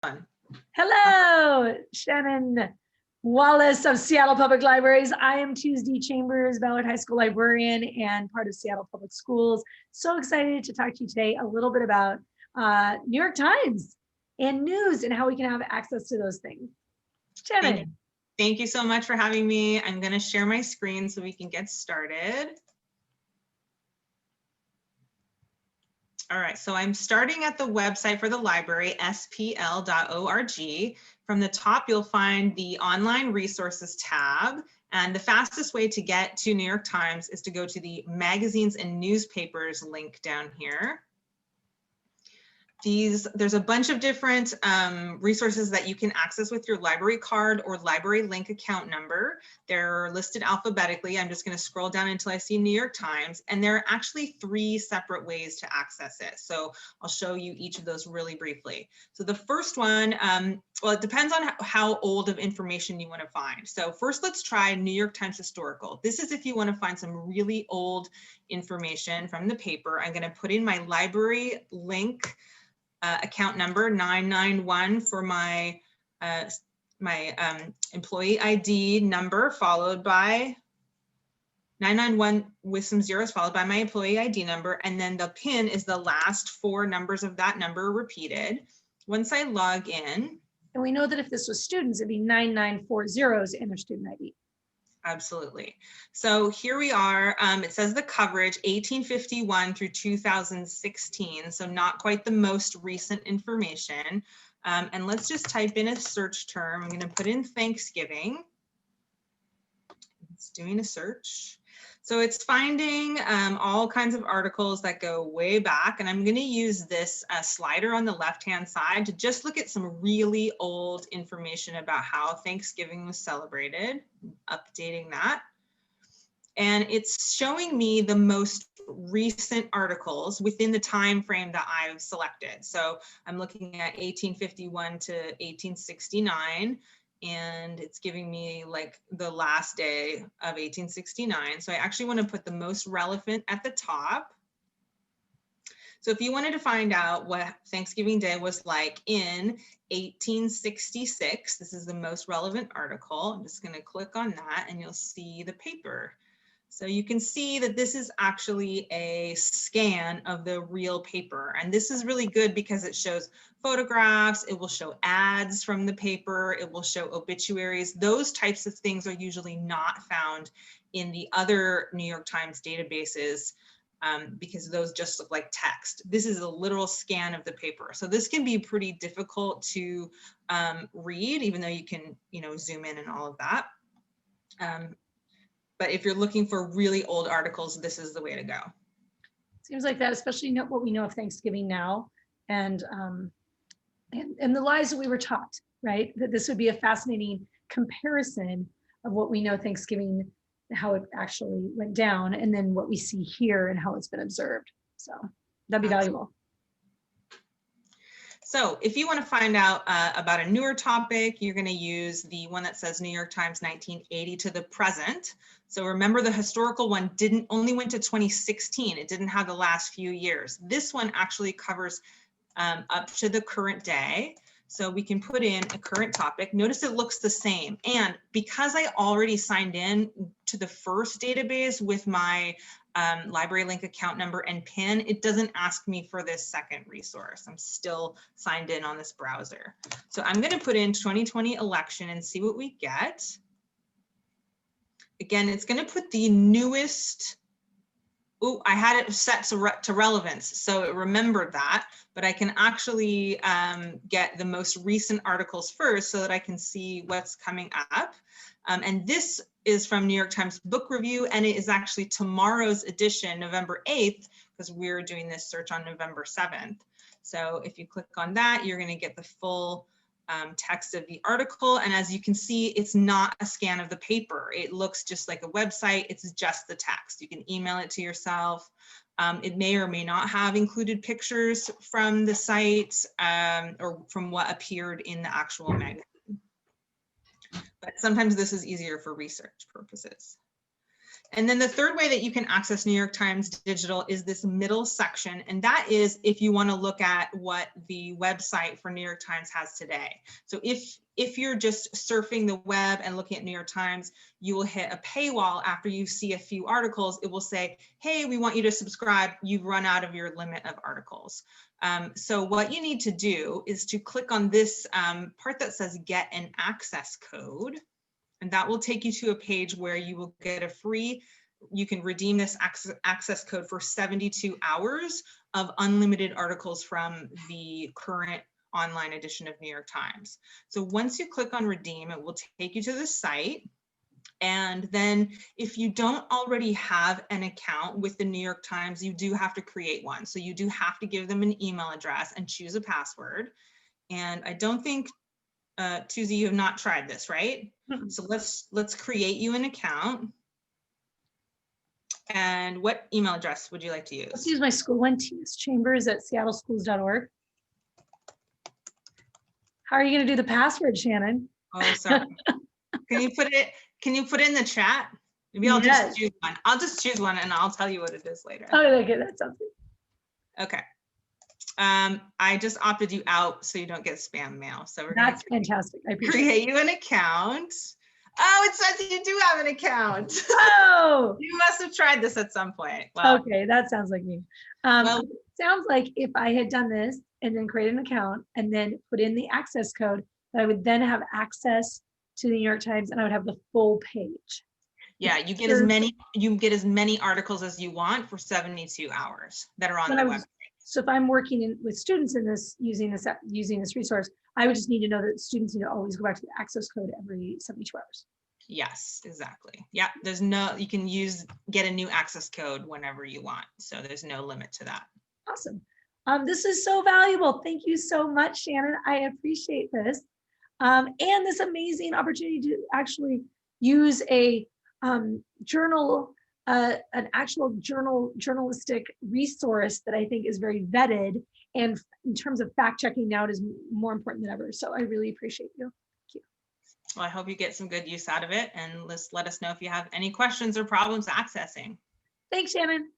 Hello, Shannon, Wallace of Seattle Public Libraries. I am TuesD Chambers, Ballard High School librarian and part of Seattle Public Schools. So excited to talk to you today a little bit about New York Times and news and how we can have access to those things. Shannon. Thank you so much for having me. I'm going to share my screen so we can get started. All right, so I'm starting at the website for the library, spl.org. From the top, you'll find the online resources tab. And the fastest way to get to New York Times is to go to the magazines and newspapers link down here. There's a bunch of different resources that you can access with your library card or library link account number. They're listed alphabetically. I'm just going to scroll down until I see New York Times, and there are actually 3 separate ways to access it. So I'll show you each of those really briefly. So the first one, well, it depends on how old of information you want to find. So first, let's try New York Times Historical. This is if you want to find some really old information from the paper. I'm going to put in my library link account number 991 for my employee ID number, followed by 991 with some zeros, followed by my employee ID number, and then the PIN is the last 4 numbers of that number repeated. Once I log in, and we know that if this was students, it'd be 9940s in their student ID. Absolutely. So here we are. It says the coverage 1851 through 2016. So not quite the most recent information. And let's just type in a search term. I'm going to put in Thanksgiving. It's doing a search. So it's finding all kinds of articles that go way back. And I'm going to use this slider on the left-hand side to just look at some really old information about how Thanksgiving was celebrated, updating that. And it's showing me the most recent articles within the time frame that I've selected. So I'm looking at 1851 to 1869. And it's giving me like the last day of 1869. So I actually want to put the most relevant at the top. So if you wanted to find out what Thanksgiving Day was like in 1866, this is the most relevant article. I'm just going to click on that and you'll see the paper. So you can see that this is actually a scan of the real paper. And this is really good because it shows photographs, it will show ads from the paper, it will show obituaries. Those types of things are usually not found in the other New York Times databases because those just look like text. This is a literal scan of the paper. So this can be pretty difficult to read, even though you can, zoom in and all of that. But if you're looking for really old articles, this is the way to go. Seems like that, especially what we know of Thanksgiving now and the lies that we were taught, right? That this would be a fascinating comparison of what we know Thanksgiving, how it actually went down, and then what we see here and how it's been observed. So that'd be valuable. So if you want to find out about a newer topic, you're going to use the one that says New York Times 1980 to the present. So remember, the historical one only went to 2016. It didn't have the last few years. This one actually covers up to the current day. So we can put in a current topic. Notice it looks the same. And because I already signed in to the first database with my library link account number and PIN, it doesn't ask me for this second resource. I'm still signed in on this browser. So I'm going to put in 2020 election and see what we get. Again, it's going to put the newest. Oh, I had it set to relevance, so it remembered that, but I can actually get the most recent articles first so that I can see what's coming up. And this is from New York Times Book Review, and it is actually tomorrow's edition, November 8th, because we're doing this search on November 7th. So if you click on that, you're going to get the full text of the article. And as you can see, it's not a scan of the paper. It looks just like a website. It's just the text. You can email it to yourself. It may or may not have included pictures from the site or from what appeared in the actual magazine. But sometimes this is easier for research purposes. And then the third way that you can access New York Times Digital is this middle section. And that is if you want to look at what the website for New York Times has today. So if you're just surfing the web and looking at New York Times, you will hit a paywall after you see a few articles. It will say, hey, we want you to subscribe. You've run out of your limit of articles. So what you need to do is to click on this part that says get an access code. And that will take you to a page where you will get a free, you can redeem this access code for 72 hours of unlimited articles from the current online edition of New York Times. So once you click on redeem, it will take you to the site. And then if you don't already have an account with the New York Times, you do have to create one. So you do have to give them an email address and choose a password. And I don't think, TuesD, you have not tried this, right? Mm-mm. So let's create you an account. And what email address would you like to use? Let's use my school one, tschambers@seattleschools.org. How are you going to do the password, Shannon? Oh, sorry. Can you put it in the chat? Maybe I'll Yes. just choose one. I'll just choose one and I'll tell you what it is later. Oh, okay, that sounds good. Okay. I just opted you out so you don't get spam mail. So we're That's fantastic. I appreciate it. create you an account. Oh, it says you do have an account. Oh, You must have tried this at some point. Well, okay, that sounds like me. well, Sounds like if I had done this and then create an account and then put in the access code, that I would then have access to the New York Times and I would have the full page. yeah, you get as many articles as you want for 72 hours that are on the website. So if I'm working with students in this, using this resource, I would just need to know that students need to always go back to the access code every 72 hours. Yes, exactly. Yeah, you can get a new access code whenever you want. So there's no limit to that. Awesome. This is so valuable. Thank you so much, Shannon. I appreciate this. And this amazing opportunity to actually use a journal, an actual journalistic resource that I think is very vetted. And in terms of fact checking now, it is more important than ever. So I really appreciate you. Thank you. Well, I hope you get some good use out of it, and let us know if you have any questions or problems accessing. Thanks, Shannon.